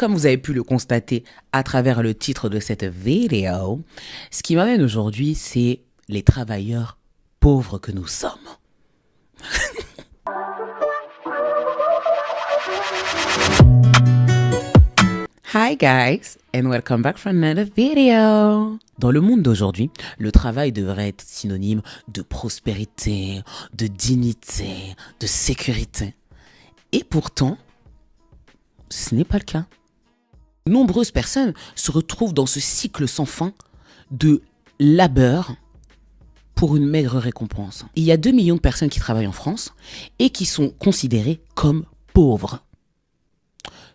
comme vous avez pu le constater à travers le titre de cette vidéo, ce qui m'amène aujourd'hui, c'est les travailleurs pauvres que nous sommes. Hi guys, and welcome back for another video. Dans le monde d'aujourd'hui, le travail devrait être synonyme de prospérité, de dignité, de sécurité. Et pourtant, ce n'est pas le cas. Nombreuses personnes se retrouvent dans ce cycle sans fin de labeur pour une maigre récompense. Il y a 2 millions de personnes qui travaillent en France et qui sont considérées comme pauvres,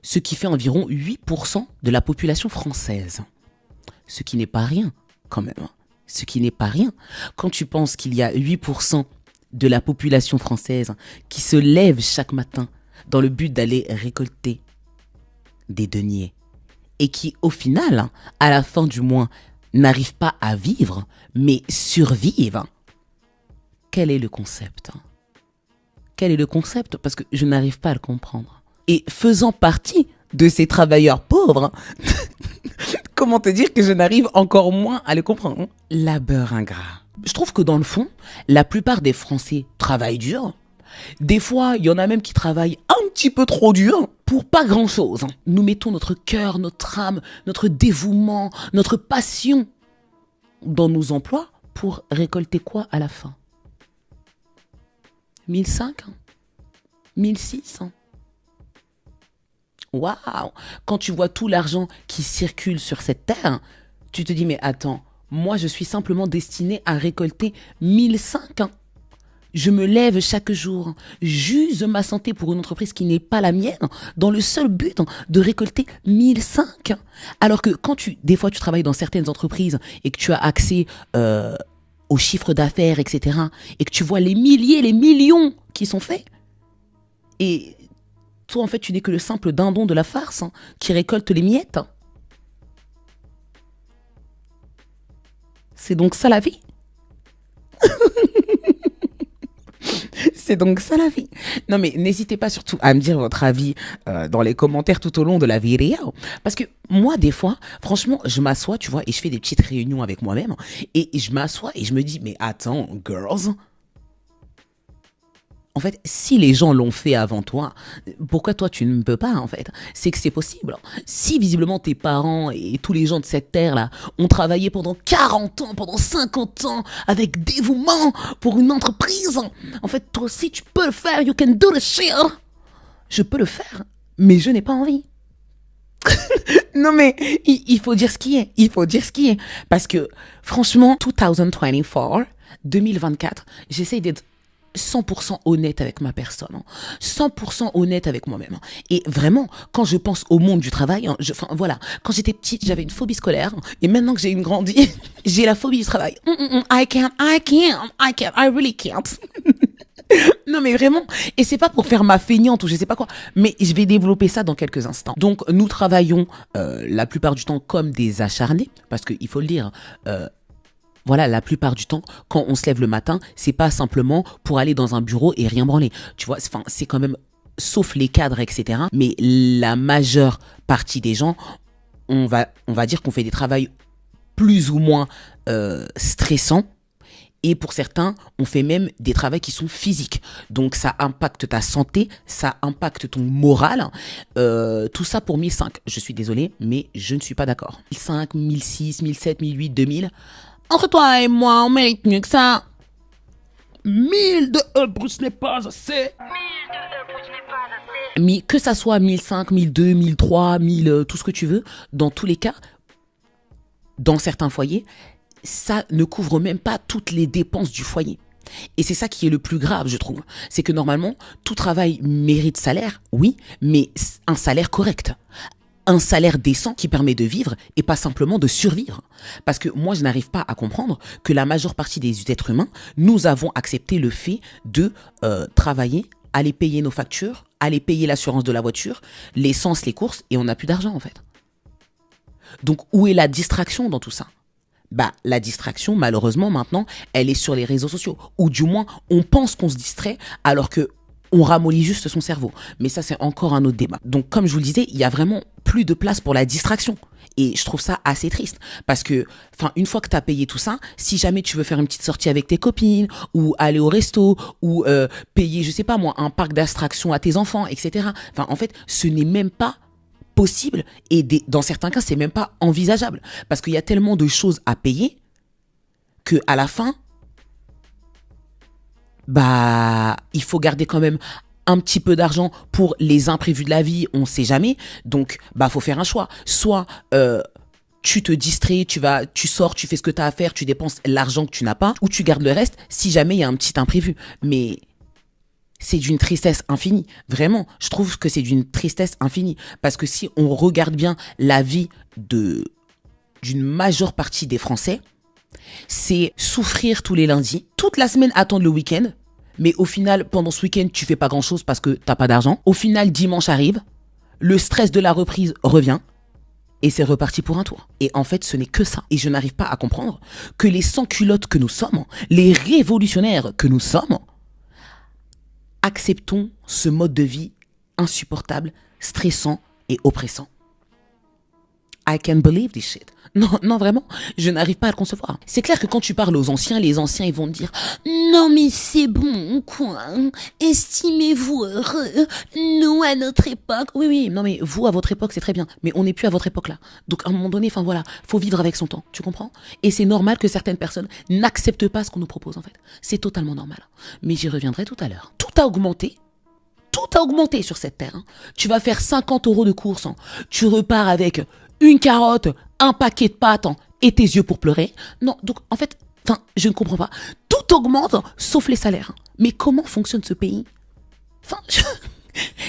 ce qui fait environ 8% de la population française. Ce qui n'est pas rien, quand même. Ce qui n'est pas rien. Quand tu penses qu'il y a 8% de la population française qui se lève chaque matin dans le but d'aller récolter des deniers et qui, au final, à la fin du mois, n'arrivent pas à vivre, mais survivent. Quel est le concept ? Quel est le concept ? Parce que je n'arrive pas à le comprendre. Et faisant partie de ces travailleurs pauvres, comment te dire que je n'arrive encore moins à le comprendre ? Labeur ingrat. Je trouve que dans le fond, la plupart des Français travaillent dur. Des fois, il y en a même qui travaillent un petit peu trop dur pour pas grand-chose. Nous mettons notre cœur, notre âme, notre dévouement, notre passion dans nos emplois pour récolter quoi à la fin ? 1005 ? 1006 ? Waouh ! Quand tu vois tout l'argent qui circule sur cette terre, tu te dis mais attends, moi je suis simplement destiné à récolter 1005. Je me lève chaque jour, j'use ma santé pour une entreprise qui n'est pas la mienne, dans le seul but de récolter 1005. Alors que quand des fois tu travailles dans certaines entreprises et que tu as accès au chiffre d'affaires, etc., et que tu vois les milliers, les millions qui sont faits, et toi, en fait, tu n'es que le simple dindon de la farce qui récolte les miettes. C'est donc ça la vie. C'est donc ça la vie. Non mais n'hésitez pas surtout à me dire votre avis dans les commentaires tout au long de la vidéo. Parce que moi, des fois, franchement, je m'assois, tu vois, et je fais des petites réunions avec moi-même. Et je m'assois et je me dis, mais attends, girls... En fait, si les gens l'ont fait avant toi, pourquoi toi tu ne peux pas en fait ? C'est que c'est possible. Si visiblement tes parents et tous les gens de cette terre-là ont travaillé pendant 40 ans, pendant 50 ans, avec dévouement pour une entreprise, en fait toi aussi tu peux le faire, you can do the shit. Je peux le faire, mais je n'ai pas envie. Non mais, il faut dire ce qui est, il faut dire ce qui est. Parce que franchement, 2024, j'essaye d'être 100% honnête avec ma personne, 100% honnête avec moi-même. Et vraiment, quand je pense au monde du travail, voilà, quand j'étais petite, j'avais une phobie scolaire, et maintenant que j'ai une grandi, j'ai la phobie du travail. I can't, I really can't. Non mais vraiment, et c'est pas pour faire ma feignante ou je sais pas quoi, mais je vais développer ça dans quelques instants. Donc nous travaillons la plupart du temps comme des acharnés, parce qu'il faut le dire, voilà, la plupart du temps, quand on se lève le matin, c'est pas simplement pour aller dans un bureau et rien branler. Tu vois, c'est quand même, sauf les cadres, etc. Mais la majeure partie des gens, on va dire qu'on fait des travails plus ou moins stressants. Et pour certains, on fait même des travaux qui sont physiques. Donc ça impacte ta santé, ça impacte ton moral. Tout ça pour 1005. Je suis désolée, mais je ne suis pas d'accord. 1005, 1006, 1007, 1008, 2000... Entre toi et moi, on mérite mieux que ça. 1000 de Bruce n'est pas assez. Mais que ça soit 1005, 1002, 1003, 1000, tout ce que tu veux, dans tous les cas, dans certains foyers, ça ne couvre même pas toutes les dépenses du foyer. Et c'est ça qui est le plus grave, je trouve. C'est que normalement, tout travail mérite salaire, oui, mais un salaire correct. Un salaire décent qui permet de vivre et pas simplement de survivre. Parce que moi, je n'arrive pas à comprendre que la majeure partie des êtres humains, nous avons accepté le fait de travailler, aller payer nos factures, aller payer l'assurance de la voiture, l'essence, les courses, et on n'a plus d'argent en fait. Donc, où est la distraction dans tout ça ? Bah, la distraction, malheureusement, maintenant, elle est sur les réseaux sociaux. Ou du moins, on pense qu'on se distrait alors que On ramollit juste son cerveau. Mais ça, c'est encore un autre débat. Donc, comme je vous le disais, il y a vraiment plus de place pour la distraction. Et je trouve ça assez triste. Parce que, une fois que tu as payé tout ça, si jamais tu veux faire une petite sortie avec tes copines, ou aller au resto, ou payer, je sais pas moi, un parc d'attractions à tes enfants, etc. En fait, ce n'est même pas possible. Et dans certains cas, c'est même pas envisageable. Parce qu'il y a tellement de choses à payer que à la fin, il faut garder quand même un petit peu d'argent pour les imprévus de la vie, on sait jamais. Donc, faut faire un choix. Soit tu te distrais, tu sors, tu fais ce que tu as à faire, tu dépenses l'argent que tu n'as pas, ou tu gardes le reste si jamais il y a un petit imprévu. Mais c'est d'une tristesse infinie. Vraiment, je trouve que c'est d'une tristesse infinie. Parce que si on regarde bien la vie d'une majeure partie des Français, c'est souffrir tous les lundis, toute la semaine attendre le week-end, mais au final, pendant ce week-end, tu fais pas grand-chose parce que t'as pas d'argent. Au final, dimanche arrive, le stress de la reprise revient, et c'est reparti pour un tour. Et en fait, ce n'est que ça. Et je n'arrive pas à comprendre que les sans-culottes que nous sommes, les révolutionnaires que nous sommes, acceptons ce mode de vie insupportable, stressant et oppressant. I can't believe this shit. Non, vraiment, je n'arrive pas à le concevoir. C'est clair que quand tu parles aux anciens, les anciens, ils vont te dire « Non mais c'est bon, quoi. Estimez-vous heureux. Nous, à notre époque. » Oui, non mais vous, à votre époque, c'est très bien. Mais on n'est plus à votre époque là. Donc à un moment donné, faut vivre avec son temps. Tu comprends? Et c'est normal que certaines personnes n'acceptent pas ce qu'on nous propose en fait. C'est totalement normal. Mais j'y reviendrai tout à l'heure. Tout a augmenté. Tout a augmenté sur cette terre. Tu vas faire 50 € de course. Tu repars avec une carotte, un paquet de pâtes et tes yeux pour pleurer. Non, donc en fait, je ne comprends pas. Tout augmente sauf les salaires. Mais comment fonctionne ce pays?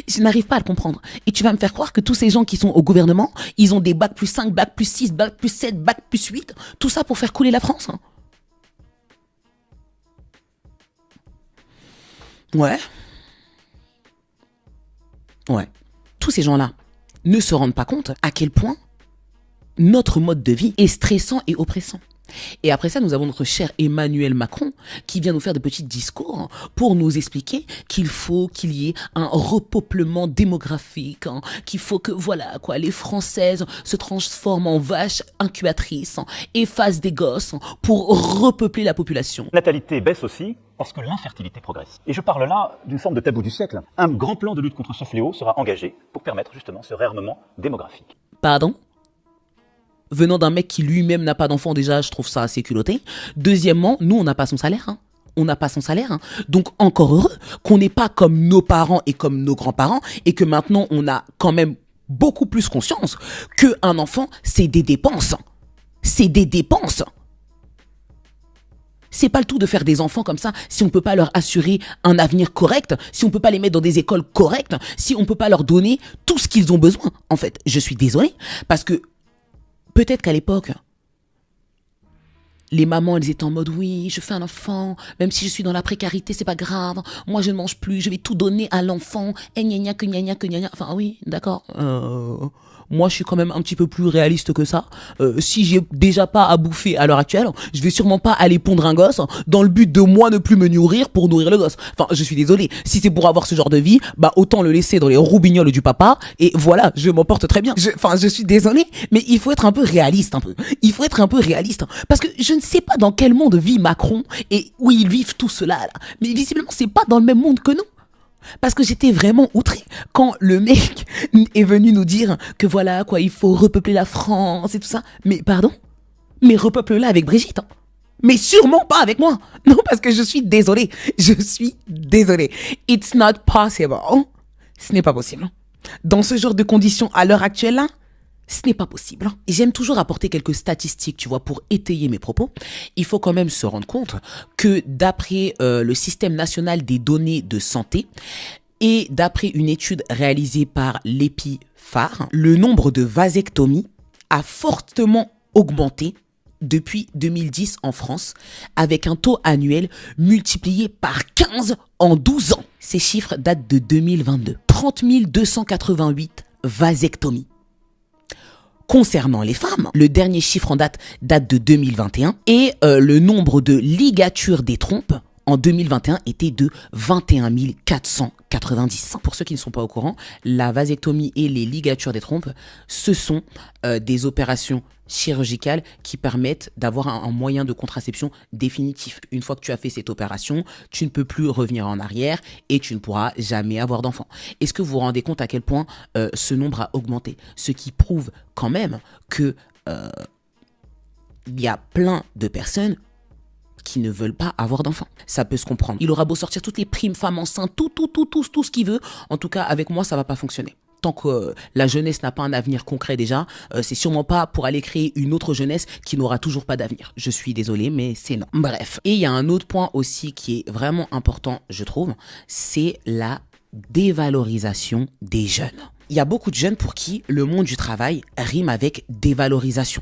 Je n'arrive pas à le comprendre. Et tu vas me faire croire que tous ces gens qui sont au gouvernement, ils ont des bac plus 5, bac plus 6, bac plus 7, bac plus 8, tout ça pour faire couler la France. Ouais. Tous ces gens-là ne se rendent pas compte à quel point notre mode de vie est stressant et oppressant. Et après ça, nous avons notre cher Emmanuel Macron qui vient nous faire de petits discours pour nous expliquer qu'il faut qu'il y ait un repeuplement démographique, qu'il faut que les Françaises se transforment en vaches incubatrices et fassent des gosses pour repeupler la population. La natalité baisse aussi parce que l'infertilité progresse. Et je parle là d'une forme de tabou du siècle. Un grand plan de lutte contre ce fléau sera engagé pour permettre justement ce réarmement démographique. Pardon ? Venant d'un mec qui lui-même n'a pas d'enfant, déjà, je trouve ça assez culotté. Deuxièmement, nous, on n'a pas son salaire. On n'a pas son salaire. Donc, encore heureux qu'on n'est pas comme nos parents et comme nos grands-parents et que maintenant, on a quand même beaucoup plus conscience qu'un enfant, c'est des dépenses. C'est des dépenses. C'est pas le tout de faire des enfants comme ça si on peut pas leur assurer un avenir correct, si on peut pas les mettre dans des écoles correctes, si on peut pas leur donner tout ce qu'ils ont besoin. En fait, je suis désolée parce que peut-être qu'à l'époque, les mamans, elles étaient en mode oui, je fais un enfant, même si je suis dans la précarité, c'est pas grave. Moi, je ne mange plus, je vais tout donner à l'enfant. Et gna gna que gna gna que gna gna. Enfin oui, d'accord. Moi, je suis quand même un petit peu plus réaliste que ça. Si j'ai déjà pas à bouffer à l'heure actuelle, je vais sûrement pas aller pondre un gosse dans le but de moi ne plus me nourrir pour nourrir le gosse. Enfin, je suis désolée. Si c'est pour avoir ce genre de vie, autant le laisser dans les roubignoles du papa. Et voilà, je m'en porte très bien. Je suis désolée, mais il faut être un peu réaliste, Il faut être un peu réaliste. Parce que je ne sais pas dans quel monde vit Macron et où ils vivent tout cela, là. Mais visiblement, c'est pas dans le même monde que nous. Parce que j'étais vraiment outrée quand le mec est venu nous dire que il faut repeupler la France et tout ça. Mais pardon? Mais repeuple-la avec Brigitte. Mais sûrement pas avec moi. Non, parce que je suis désolée. It's not possible. Ce n'est pas possible. Dans ce genre de conditions à l'heure actuelle là, ce n'est pas possible. Et j'aime toujours apporter quelques statistiques, pour étayer mes propos. Il faut quand même se rendre compte que d'après le système national des données de santé et d'après une étude réalisée par l'EPIFAR, le nombre de vasectomies a fortement augmenté depuis 2010 en France, avec un taux annuel multiplié par 15 en 12 ans. Ces chiffres datent de 2022. 30 288 vasectomies. Concernant les femmes, le dernier chiffre en date de 2021 et le nombre de ligatures des trompes en 2021 était de 21 490. Pour ceux qui ne sont pas au courant, la vasectomie et les ligatures des trompes, ce sont des opérations chirurgicales qui permettent d'avoir un moyen de contraception définitif. Une fois que tu as fait cette opération, tu ne peux plus revenir en arrière et tu ne pourras jamais avoir d'enfant. Est-ce que vous vous rendez compte à quel point ce nombre a augmenté? Ce qui prouve quand même que il y a plein de personnes qui ne veulent pas avoir d'enfants. Ça peut se comprendre. Il aura beau sortir toutes les primes femmes enceintes, tout ce qu'il veut. En tout cas, avec moi, ça va pas fonctionner. Tant que la jeunesse n'a pas un avenir concret déjà, c'est sûrement pas pour aller créer une autre jeunesse qui n'aura toujours pas d'avenir. Je suis désolée, mais c'est non. Bref. Et il y a un autre point aussi qui est vraiment important, je trouve, c'est la dévalorisation des jeunes. Il y a beaucoup de jeunes pour qui le monde du travail rime avec dévalorisation.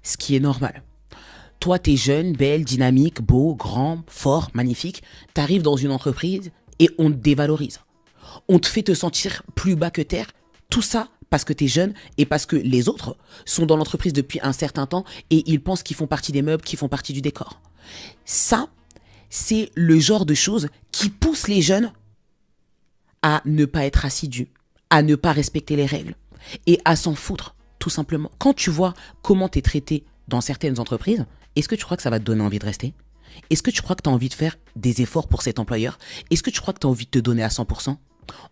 Ce qui est normal. Toi, t'es jeune, belle, dynamique, beau, grand, fort, magnifique. T'arrives dans une entreprise et on te dévalorise. On te fait te sentir plus bas que terre. Tout ça parce que t'es jeune et parce que les autres sont dans l'entreprise depuis un certain temps et ils pensent qu'ils font partie des meubles, qu'ils font partie du décor. Ça, c'est le genre de choses qui poussent les jeunes à ne pas être assidus, à ne pas respecter les règles et à s'en foutre, tout simplement. Quand tu vois comment t'es traité dans certaines entreprises, est-ce que tu crois que ça va te donner envie de rester? Est-ce que tu crois que tu as envie de faire des efforts pour cet employeur? Est-ce que tu crois que tu as envie de te donner à 100%?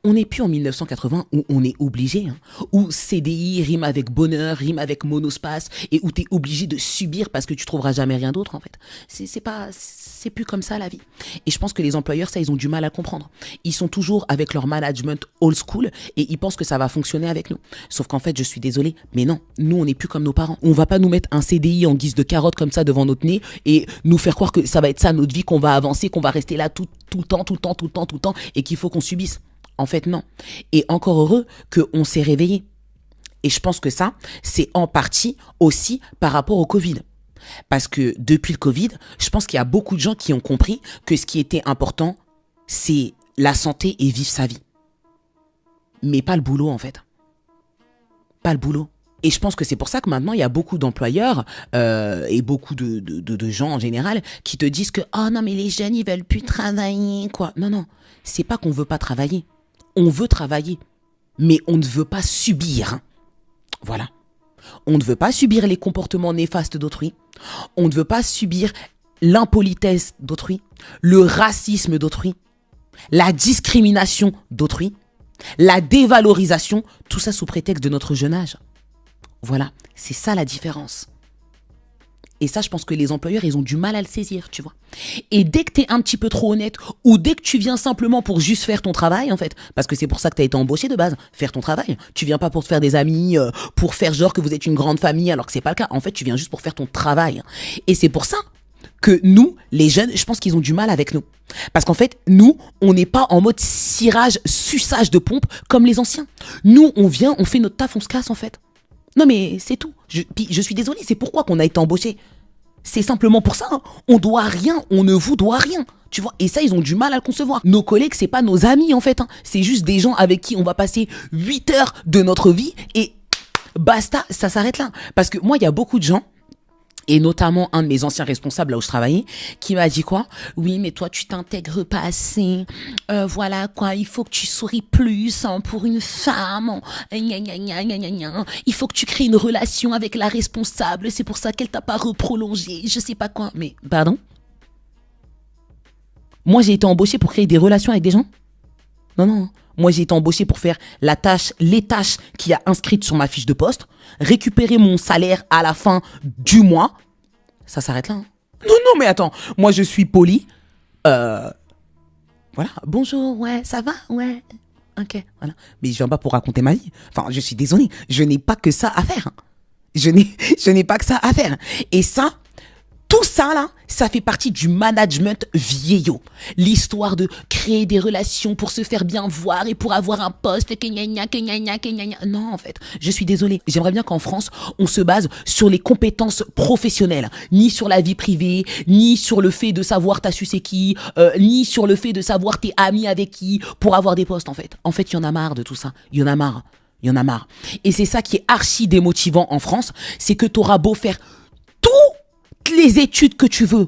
On n'est plus en 1980 où on est obligé, où CDI rime avec bonheur, rime avec monospace et où tu es obligé de subir parce que tu trouveras jamais rien d'autre en fait. C'est plus comme ça la vie. Et je pense que les employeurs, ça, ils ont du mal à comprendre. Ils sont toujours avec leur management old school et ils pensent que ça va fonctionner avec nous. Sauf qu'en fait, je suis désolée, mais non, nous on n'est plus comme nos parents. On va pas nous mettre un CDI en guise de carotte comme ça devant notre nez et nous faire croire que ça va être ça notre vie, qu'on va avancer, qu'on va rester là tout le temps et qu'il faut qu'on subisse. En fait, non. Et encore heureux qu'on s'est réveillé. Et je pense que ça, c'est en partie aussi par rapport au Covid. Parce que depuis le Covid, je pense qu'il y a beaucoup de gens qui ont compris que ce qui était important, c'est la santé et vivre sa vie. Mais pas le boulot, en fait. Pas le boulot. Et je pense que c'est pour ça que maintenant, il y a beaucoup d'employeurs et beaucoup de gens en général qui te disent que « Oh non, mais les jeunes, ils veulent plus travailler, quoi. » Non, c'est pas qu'on veut pas travailler. On veut travailler, mais on ne veut pas subir. Voilà. On ne veut pas subir les comportements néfastes d'autrui. On ne veut pas subir l'impolitesse d'autrui, le racisme d'autrui, la discrimination d'autrui, la dévalorisation, tout ça sous prétexte de notre jeune âge. Voilà, c'est ça la différence. Et ça, je pense que les employeurs, ils ont du mal à le saisir, tu vois. Et dès que t'es un petit peu trop honnête, ou dès que tu viens simplement pour juste faire ton travail, en fait, parce que c'est pour ça que t'as été embauché de base, faire ton travail. Tu viens pas pour te faire des amis, pour faire genre que vous êtes une grande famille, alors que c'est pas le cas. En fait, tu viens juste pour faire ton travail. Et c'est pour ça que nous, les jeunes, je pense qu'ils ont du mal avec nous. Parce qu'en fait, nous, on n'est pas en mode cirage, suçage de pompe comme les anciens. Nous, on vient, on fait notre taf, on se casse, en fait. Non mais c'est tout. Je suis désolée, c'est pourquoi qu'on a été embauché. C'est simplement pour ça. On doit rien, on ne vous doit rien. Tu vois, et ça, ils ont du mal à le concevoir. Nos collègues, c'est pas nos amis en fait. C'est juste des gens avec qui on va passer 8 heures de notre vie et basta, ça s'arrête là. Parce que moi, il y a beaucoup de gens, et notamment un de mes anciens responsables là où je travaillais, qui m'a dit quoi? Oui, mais toi, tu t'intègres pas assez. Voilà, quoi, il faut que tu souris plus pour une femme. Il faut que tu crées une relation avec la responsable. C'est pour ça qu'elle t'a pas reprolongé. Je sais pas quoi. Mais, pardon? Moi, j'ai été embauchée pour créer des relations avec des gens? Non. Moi, j'ai été embauchée pour faire les tâches qu'il y a inscrites sur ma fiche de poste, récupérer mon salaire à la fin du mois. Ça s'arrête là. Non, mais attends. Moi, je suis poli. Voilà. Bonjour, ouais, ça va? Ouais. Ok, voilà. Mais je viens pas pour raconter ma vie. Enfin, je suis désolée. Je n'ai pas que ça à faire. Je n'ai pas que ça à faire. Et ça, tout ça là, ça fait partie du management vieillot. L'histoire de créer des relations pour se faire bien voir et pour avoir un poste. Non, en fait, je suis désolée. J'aimerais bien qu'en France, on se base sur les compétences professionnelles. Ni sur la vie privée, ni sur le fait de savoir t'as sucé qui, ni sur le fait de savoir t'es ami avec qui pour avoir des postes, en fait. En fait, il y en a marre de tout ça. Il y en a marre. Et c'est ça qui est archi démotivant en France, c'est que t'auras beau faire toutes les études que tu veux,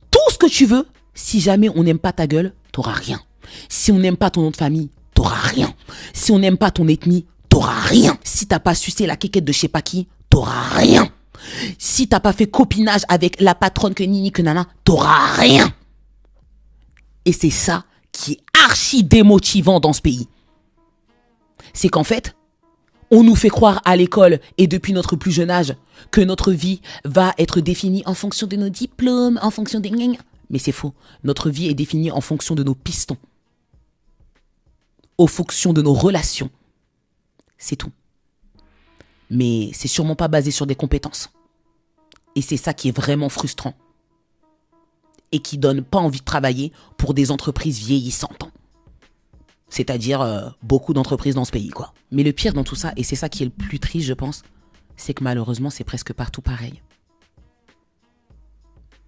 tout ce que tu veux, Si jamais on n'aime pas ta gueule, t'auras rien. Si on n'aime pas ton nom de famille, t'auras rien. Si on n'aime pas ton ethnie, t'auras rien. Si t'as pas sucé la quéquette de je sais pas qui, t'auras rien. Si t'as pas fait copinage avec la patronne que nini que nana, t'auras rien. Et c'est ça qui est archi démotivant dans ce pays. C'est qu'en fait, on nous fait croire à l'école et depuis notre plus jeune âge que notre vie va être définie en fonction de nos diplômes, en fonction des... Mais c'est faux. Notre vie est définie en fonction de nos pistons. En fonction de nos relations. C'est tout. Mais c'est sûrement pas basé sur des compétences. Et c'est ça qui est vraiment frustrant. Et qui donne pas envie de travailler pour des entreprises vieillissantes. C'est-à-dire beaucoup d'entreprises dans ce pays, quoi. Mais le pire dans tout ça, et c'est ça qui est le plus triste, je pense, c'est que malheureusement, c'est presque partout pareil.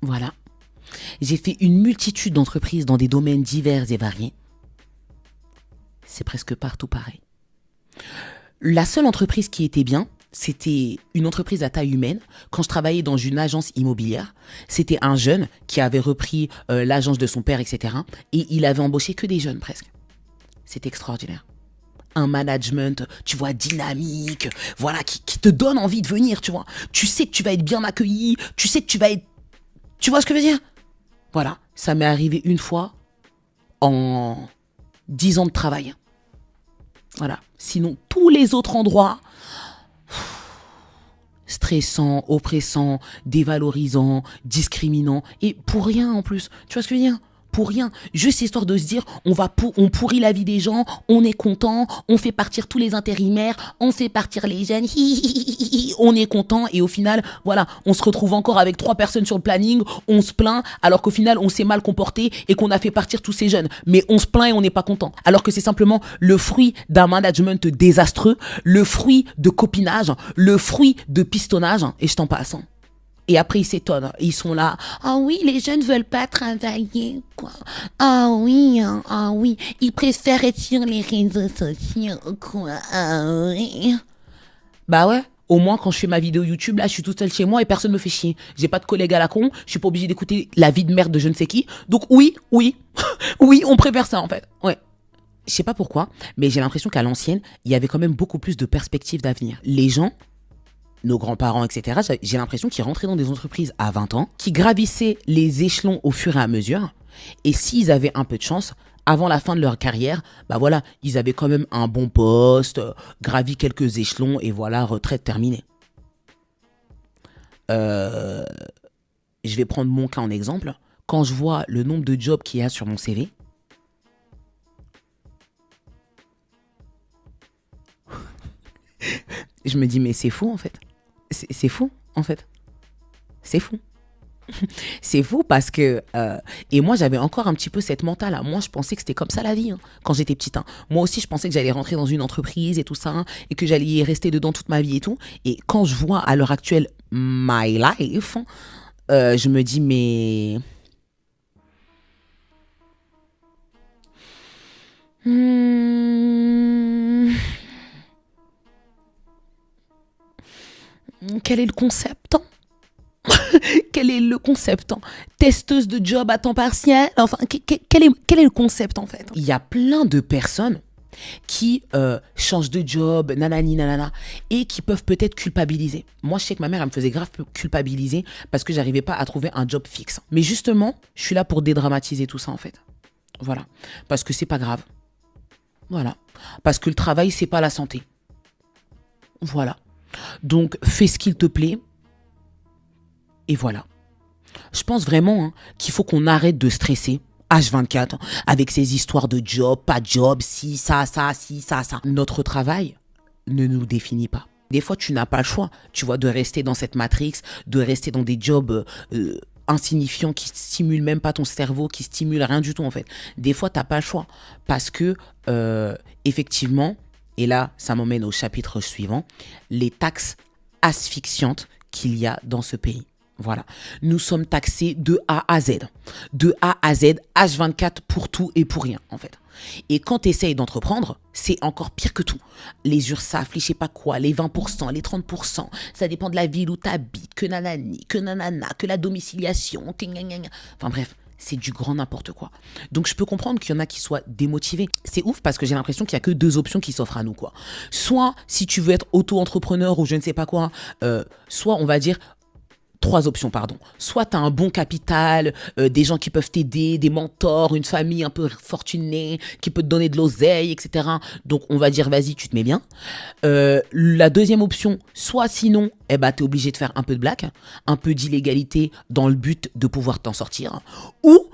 Voilà. J'ai fait une multitude d'entreprises dans des domaines divers et variés. C'est presque partout pareil. La seule entreprise qui était bien, c'était une entreprise à taille humaine. Quand je travaillais dans une agence immobilière, c'était un jeune qui avait repris l'agence de son père, etc. Et il avait embauché que des jeunes presque. C'est extraordinaire. Un management, tu vois, dynamique, voilà, qui te donne envie de venir, tu vois. Tu sais que tu vas être bien accueilli, tu sais que tu vas être... Tu vois ce que je veux dire ? Voilà, ça m'est arrivé une fois en 10 ans de travail. Voilà, sinon tous les autres endroits, stressant, oppressant, dévalorisant, discriminant, et pour rien en plus. Tu vois ce que je veux dire ? Pour rien, juste histoire de se dire on pourrit la vie des gens, on est content, on fait partir tous les intérimaires, on fait partir les jeunes, on est content et au final, voilà, on se retrouve encore avec 3 personnes sur le planning, on se plaint alors qu'au final on s'est mal comporté et qu'on a fait partir tous ces jeunes. Mais on se plaint et on n'est pas content. Alors que c'est simplement le fruit d'un management désastreux, le fruit de copinage, le fruit de pistonnage et je t'en passe. Et après, ils s'étonnent. Ils sont là. Ah oui, les jeunes veulent pas travailler, quoi. Ah oui. Ils préfèrent être sur les réseaux sociaux, quoi. Ah oui. Bah ouais. Au moins, quand je fais ma vidéo YouTube, là, je suis toute seule chez moi et personne me fait chier. J'ai pas de collègues à la con. Je suis pas obligée d'écouter la vie de merde de je ne sais qui. Donc oui. oui, on préfère ça, en fait. Ouais. Je sais pas pourquoi, mais j'ai l'impression qu'à l'ancienne, il y avait quand même beaucoup plus de perspectives d'avenir. Les gens, nos grands-parents, etc., j'ai l'impression qu'ils rentraient dans des entreprises à 20 ans, qui gravissaient les échelons au fur et à mesure, et s'ils avaient un peu de chance, avant la fin de leur carrière, bah voilà, ils avaient quand même un bon poste, gravi quelques échelons, et voilà, retraite terminée. Je vais prendre mon cas en exemple. Quand je vois le nombre de jobs qu'il y a sur mon CV, je me dis, mais c'est fou en fait. C'est fou en fait. C'est fou. C'est fou parce que... et moi, j'avais encore un petit peu cette mentale. Moi, je pensais que c'était comme ça la vie, hein, quand j'étais petite. Moi aussi, je pensais que j'allais rentrer dans une entreprise et tout ça, hein, et que j'allais y rester dedans toute ma vie et tout. Et quand je vois à l'heure actuelle my life, je me dis, mais... Quel est le concept ? Quel est le concept ? Testeuse de job à temps partiel ? Enfin, quel est le concept en fait ? Il y a plein de personnes qui changent de job, nanani nanana, et qui peuvent peut-être culpabiliser. Moi, je sais que ma mère, elle me faisait grave culpabiliser parce que j'arrivais pas à trouver un job fixe. Mais justement, je suis là pour dédramatiser tout ça en fait. Voilà. Parce que c'est pas grave. Voilà. Parce que le travail, c'est pas la santé. Voilà. Donc, fais ce qu'il te plaît. Et voilà. Je pense vraiment qu'il faut qu'on arrête de stresser H24 avec ces histoires de job, pas de job, si, ça. Notre travail ne nous définit pas. Des fois, tu n'as pas le choix, tu vois, de rester dans cette matrix, de rester dans des jobs insignifiants qui stimulent même pas ton cerveau, qui stimulent rien du tout en fait. Des fois, tu n'as pas le choix parce que, effectivement, et là, ça m'emmène au chapitre suivant, les taxes asphyxiantes qu'il y a dans ce pays. Voilà, nous sommes taxés de A à Z. De A à Z, H24 pour tout et pour rien, en fait. Et quand tu essayes d'entreprendre, c'est encore pire que tout. Les URSSAF, les je sais pas quoi, les 20%, les 30%, ça dépend de la ville où tu habites, que nanani, que nanana, que la domiciliation, que gna gna gna. Enfin bref, c'est du grand n'importe quoi. Donc, je peux comprendre qu'il y en a qui soient démotivés. C'est ouf parce que j'ai l'impression qu'il n'y a que deux options qui s'offrent à nous, quoi. Soit, si tu veux être auto-entrepreneur ou je ne sais pas quoi, soit, on va dire, trois options, pardon. Soit tu as un bon capital, des gens qui peuvent t'aider, des mentors, une famille un peu fortunée, qui peut te donner de l'oseille, etc. Donc, on va dire, vas-y, tu te mets bien. La deuxième option, soit sinon, tu es obligé de faire un peu de blague, un peu d'illégalité dans le but de pouvoir t'en sortir. Ou,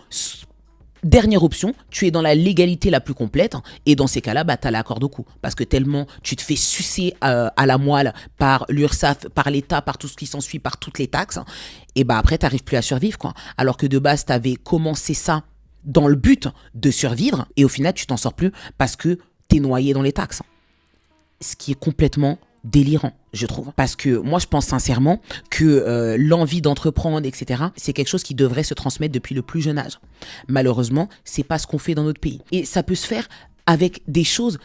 dernière option, tu es dans la légalité la plus complète et dans ces cas-là, tu as la corde au cou. Parce que tellement tu te fais sucer à la moelle par l'URSSAF, par l'État, par tout ce qui s'ensuit, par toutes les taxes, et après, tu n'arrives plus à survivre, quoi. Alors que de base, tu avais commencé ça dans le but de survivre et au final, tu t'en sors plus parce que tu es noyé dans les taxes. Ce qui est complètement délirant, je trouve. Parce que moi, je pense sincèrement que l'envie d'entreprendre, etc., c'est quelque chose qui devrait se transmettre depuis le plus jeune âge. Malheureusement, c'est pas ce qu'on fait dans notre pays. Et ça peut se faire avec des choses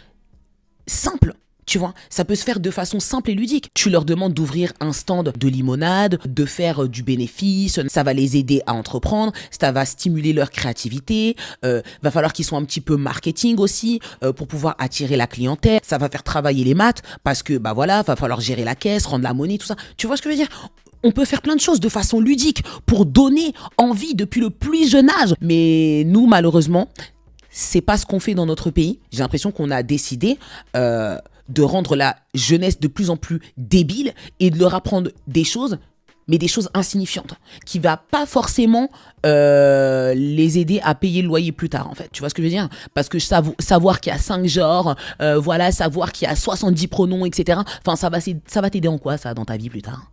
simples. Tu vois, ça peut se faire de façon simple et ludique. Tu leur demandes d'ouvrir un stand de limonade, de faire du bénéfice, ça va les aider à entreprendre, ça va stimuler leur créativité, va falloir qu'ils soient un petit peu marketing aussi pour pouvoir attirer la clientèle, ça va faire travailler les maths parce que va falloir gérer la caisse, rendre la monnaie, tout ça. Tu vois ce que je veux dire ? On peut faire plein de choses de façon ludique pour donner envie depuis le plus jeune âge. Mais nous, malheureusement, c'est pas ce qu'on fait dans notre pays. J'ai l'impression qu'on a décidé de rendre la jeunesse de plus en plus débile et de leur apprendre des choses, mais des choses insignifiantes, qui ne va pas forcément les aider à payer le loyer plus tard, en fait. Tu vois ce que je veux dire ? Parce que savoir qu'il y a 5 genres, savoir qu'il y a 70 pronoms, etc., enfin, ça va t'aider en quoi, ça, dans ta vie plus tard ?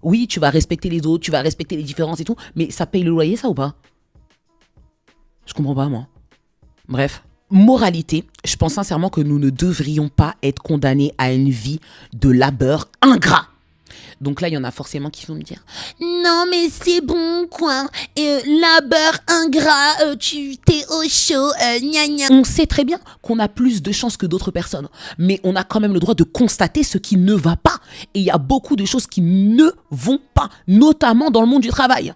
Oui, tu vas respecter les autres, tu vas respecter les différences et tout, mais ça paye le loyer, ça, ou pas ? Je comprends pas, moi. Bref. Moralité, je pense sincèrement que nous ne devrions pas être condamnés à une vie de labeur ingrat. Donc là, il y en a forcément qui vont me dire « Non, mais c'est bon, quoi. Labeur ingrat, tu t'es au chaud, gna gna. » On sait très bien qu'on a plus de chance que d'autres personnes. Mais on a quand même le droit de constater ce qui ne va pas. Et il y a beaucoup de choses qui ne vont pas, notamment dans le monde du travail.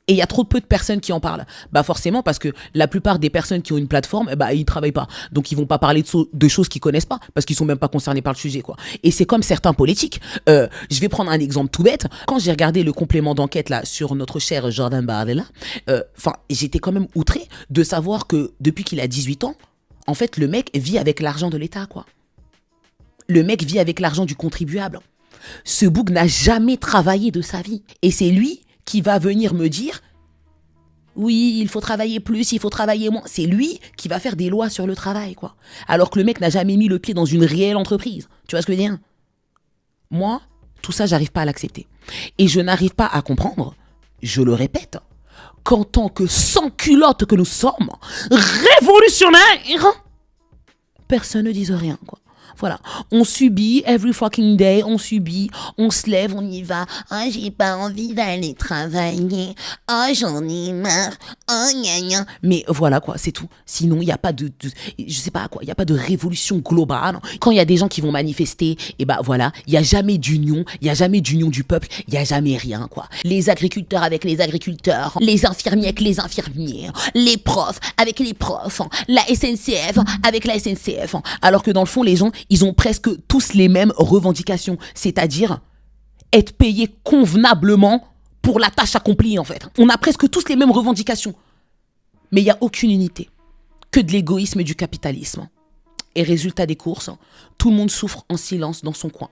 Et il y a trop peu de personnes qui en parlent. Forcément, parce que la plupart des personnes qui ont une plateforme, ils ne travaillent pas. Donc, ils ne vont pas parler de choses qu'ils ne connaissent pas, parce qu'ils ne sont même pas concernés par le sujet, quoi. Et c'est comme certains politiques. Je vais prendre un exemple tout bête. Quand j'ai regardé le complément d'enquête là sur notre cher Jordan Bardella, j'étais quand même outré de savoir que depuis qu'il a 18 ans, en fait, le mec vit avec l'argent de l'État, quoi. Le mec vit avec l'argent du contribuable. Ce bouc n'a jamais travaillé de sa vie. Et c'est lui qui va venir me dire « Oui, il faut travailler plus, il faut travailler moins ». C'est lui qui va faire des lois sur le travail, quoi. Alors que le mec n'a jamais mis le pied dans une réelle entreprise. Tu vois ce que je veux dire ? Moi, tout ça, j'arrive pas à l'accepter. Et je n'arrive pas à comprendre, je le répète, qu'en tant que sans-culottes que nous sommes, révolutionnaires, personne ne dise rien, quoi. Voilà, on subit every fucking day, on subit, on se lève, on y va. Ah, j'ai pas envie d'aller travailler. Ah, j'en ai marre. Ah, gna gna. Mais voilà, quoi, c'est tout. Sinon, il n'y a pas je sais pas quoi, il n'y a pas de révolution globale. Quand il y a des gens qui vont manifester, il n'y a jamais d'union, il n'y a jamais d'union du peuple, il n'y a jamais rien, quoi. Les agriculteurs avec les agriculteurs, les infirmiers avec les infirmiers, les profs avec les profs, la SNCF avec la SNCF. Alors que dans le fond, les gens, ils ont presque tous les mêmes revendications, c'est-à-dire être payés convenablement pour la tâche accomplie, en fait. On a presque tous les mêmes revendications. Mais il n'y a aucune unité, que de l'égoïsme et du capitalisme. Et résultat des courses, tout le monde souffre en silence dans son coin.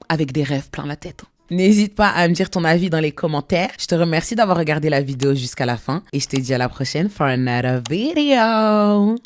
Avec des rêves plein la tête. N'hésite pas à me dire ton avis dans les commentaires. Je te remercie d'avoir regardé la vidéo jusqu'à la fin. Et je te dis à la prochaine for another video.